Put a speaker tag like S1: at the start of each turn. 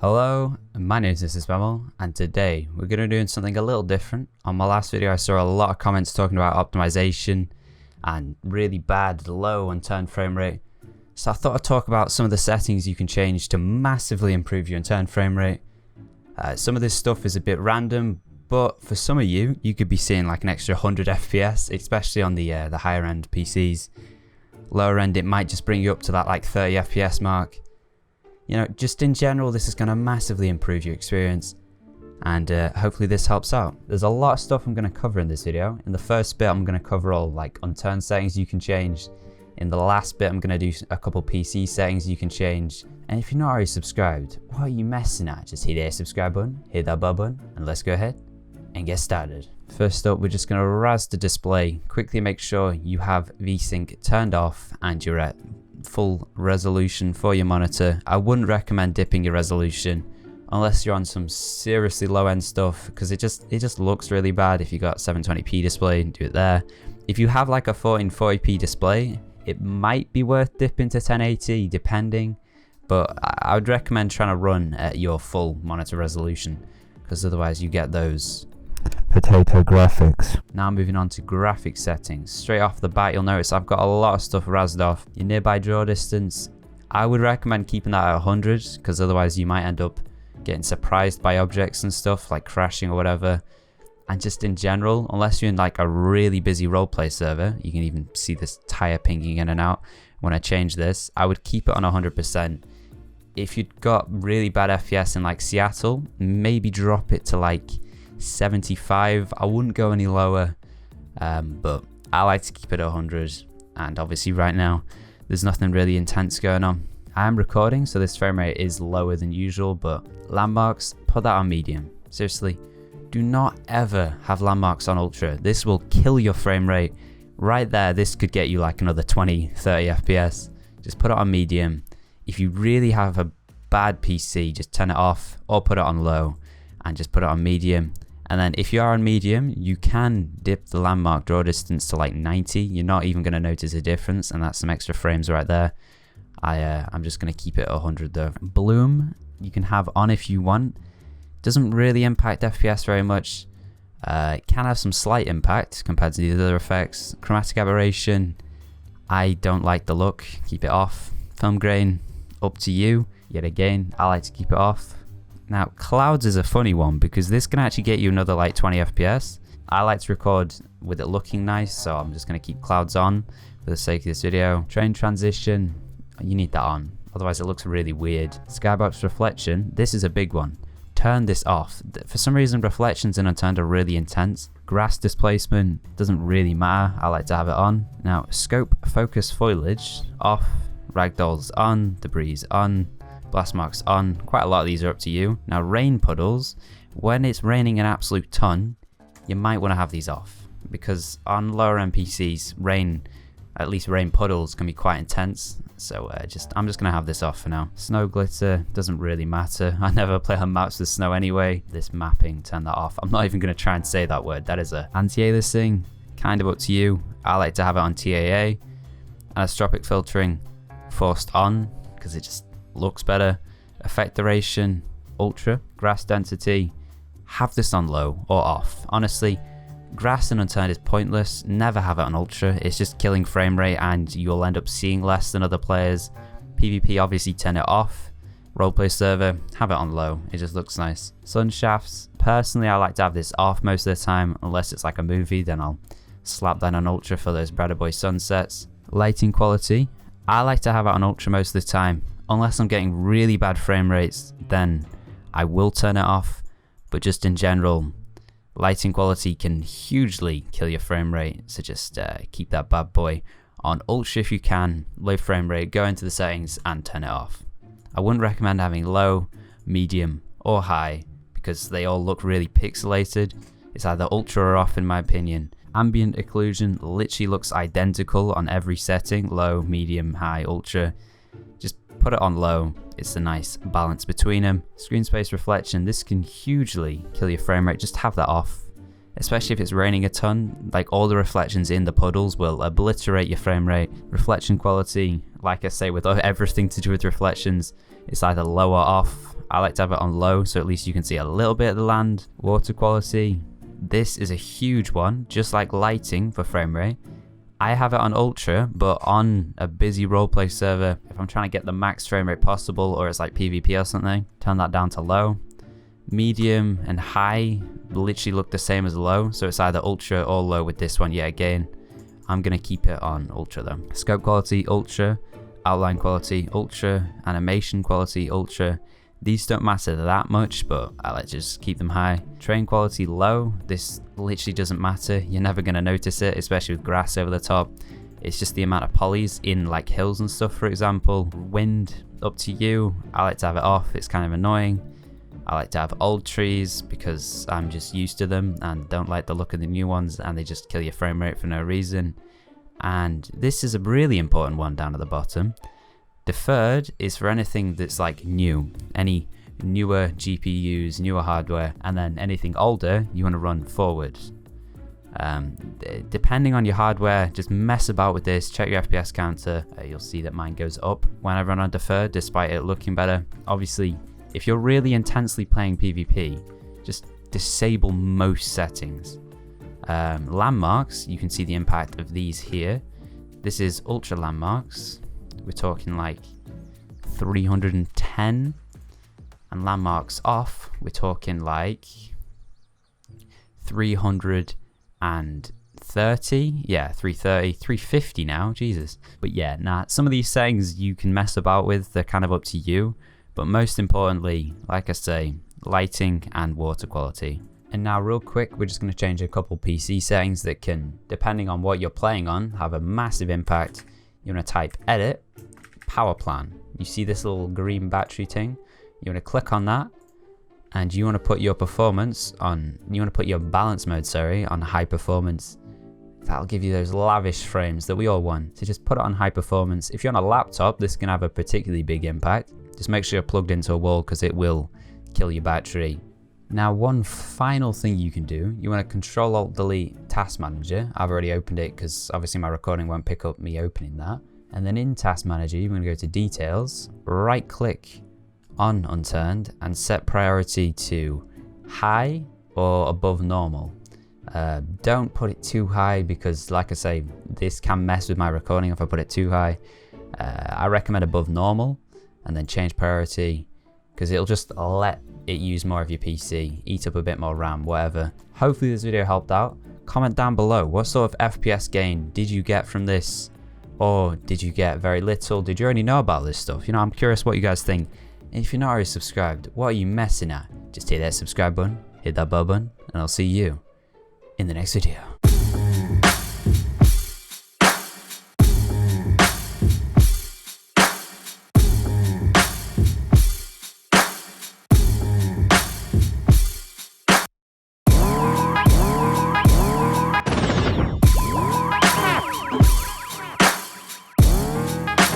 S1: Hello, my name is MrSpaml, and today we're going to be doing something a little different. On my last video I saw a lot of comments talking about optimization and really bad low unturned frame rate. So I thought I'd talk about some of the settings you can change to massively improve your unturned frame rate. Some of this stuff is a bit random, but for some of you could be seeing like an extra 100 FPS, especially on the higher end PCs. Lower end it might just bring you up to that like 30 FPS mark. You know, just in general, this is going to massively improve your experience, and hopefully this helps out. There's a lot of stuff I'm going to cover in this video. In the first bit, I'm going to cover all like unturned settings you can change. In the last bit, I'm going to do a couple PC settings you can change. And if you're not already subscribed, what are you messing at? Just hit that subscribe button, hit that bell button, and let's go ahead and get started. First up, we're just going to razz the display. Quickly make sure you have VSync turned off and you're at full resolution for your monitor. I wouldn't recommend dipping your resolution unless you're on some seriously low end stuff, because it just looks really bad. If you got 720p display, do it there. If you have like a 1440p display, it might be worth dipping to 1080 depending, but I would recommend trying to run at your full monitor resolution, because otherwise you get those
S2: potato graphics.
S1: Now moving on to graphic settings. Straight off the bat, you'll notice I've got a lot of stuff razzed off. Your nearby draw distance, I would recommend keeping that at 100, because otherwise you might end up getting surprised by objects and stuff like crashing or whatever. And just in general, unless you're in like a really busy roleplay server, you can even see this tire pinging in and out. When I change this, I would keep it on 100%. If you've got really bad FPS in like Seattle, maybe drop it to like 75. I wouldn't go any lower, but I like to keep it at 100. And obviously right now there's nothing really intense going on. I am recording, so this frame rate is lower than usual, but landmarks, put that on medium. Seriously, do not ever have landmarks on ultra. This will kill your frame rate right there. This could get you like another 20-30 FPS. Just put it on medium. If you really have a bad PC, just turn it off or put it on low and just put it on medium. And then if you are on medium, you can dip the landmark draw distance to like 90. You're not even going to notice a difference, and that's some extra frames right there. I'm just going to keep it at 100 though. Bloom, you can have on if you want. Doesn't really impact FPS very much. It can have some slight impact compared to the other effects. Chromatic aberration, I don't like the look. Keep it off. Film grain, up to you. Yet again, I like to keep it off. Now, clouds is a funny one because this can actually get you another like 20 FPS. I like to record with it looking nice, so I'm just going to keep clouds on for the sake of this video. Train transition, you need that on, otherwise it looks really weird. Skybox reflection, this is a big one. Turn this off. For some reason, reflections in Unturned are really intense. Grass displacement doesn't really matter. I like to have it on. Now, scope focus foliage off, ragdolls on, debris on, blast marks on. Quite a lot of these are up to you. Now rain puddles, when it's raining an absolute ton, you might want to have these off, because on lower end PCs, at least rain puddles can be quite intense. So I'm just gonna have this off for now. Snow glitter doesn't really matter. I never play on maps with snow anyway. This mapping, turn that off. I'm not even gonna try and say that word. That is a anti-aliasing, kind of up to you. I like to have it on TAA. Anisotropic filtering forced on, because it just looks better. Effect duration, ultra. Grass density, have this on low or off. Honestly, grass and unturned is pointless. Never have it on ultra. It's just killing frame rate and you'll end up seeing less than other players. PvP, obviously turn it off. Roleplay server, have it on low. It just looks nice. Sun shafts, personally I like to have this off most of the time, unless it's like a movie, then I'll slap that on ultra for those Brother Boy sunsets. Lighting quality, I like to have it on ultra most of the time. Unless I'm getting really bad frame rates, then I will turn it off. But just in general, lighting quality can hugely kill your frame rate. So just keep that bad boy on ultra if you can. Low frame rate, go into the settings and turn it off. I wouldn't recommend having low, medium or high, because they all look really pixelated. It's either ultra or off in my opinion. Ambient occlusion literally looks identical on every setting. Low, medium, high, ultra. Just put it on low. It's a nice balance between them. Screen space reflection, this can hugely kill your frame rate. Just have that off, especially if it's raining a ton. Like all the reflections in the puddles will obliterate your frame rate. Reflection quality, like I say with everything to do with reflections, it's either low or off. I like to have it on low, so at least you can see a little bit of the land. Water quality, this is a huge one, just like lighting for frame rate. I have it on ultra, but on a busy roleplay server, if I'm trying to get the max frame rate possible, or it's like PvP or something, turn that down to low. Medium and high literally look the same as low, so it's either ultra or low with this one yet again. I'm going to keep it on ultra though. Scope quality, ultra. Outline quality, ultra. Animation quality, ultra. These don't matter that much, but I like to just keep them high. Terrain quality, low. This literally doesn't matter. You're never going to notice it, especially with grass over the top. It's just the amount of polys in like hills and stuff, for example. Wind, up to you. I like to have it off. It's kind of annoying. I like to have old trees because I'm just used to them and don't like the look of the new ones, and they just kill your frame rate for no reason. And this is a really important one down at the bottom. Deferred is for anything that's like new, any newer GPUs, newer hardware, and then anything older you want to run forward. Depending on your hardware, just mess about with this, check your FPS counter. You'll see that mine goes up when I run on deferred despite it looking better. Obviously, if you're really intensely playing PvP, just disable most settings. Landmarks, you can see the impact of these here. This is ultra landmarks. We're talking like 310, and landmarks off, we're talking like 330. Yeah, 330, 350 now, Jesus. But yeah, some of these settings you can mess about with, they're kind of up to you. But most importantly, like I say, lighting and water quality. And now real quick, we're just going to change a couple PC settings that can, depending on what you're playing on, have a massive impact. You want to type edit, power plan. You see this little green battery thing? You want to click on that, and you want to put your performance on, you want to put your balance mode, on high performance. That'll give you those lavish frames that we all want. So just put it on high performance. If you're on a laptop, this can have a particularly big impact. Just make sure you're plugged into a wall because it will kill your battery. Now, one final thing you can do, you want to Control-Alt-Delete Task Manager. I've already opened it because obviously my recording won't pick up me opening that. And then in Task Manager, you're going to go to Details, right-click on Unturned and set priority to high or above normal. Don't put it too high because, like I say, this can mess with my recording if I put it too high. I recommend above normal, and then change priority because it'll just let it use more of your PC, eat up a bit more RAM, whatever. Hopefully this video helped out. Comment down below, what sort of FPS gain did you get from this? Or did you get very little? Did you already know about this stuff? You know, I'm curious what you guys think. And if you're not already subscribed, what are you messing at? Just hit that subscribe button, hit that bell button, and I'll see you in the next video.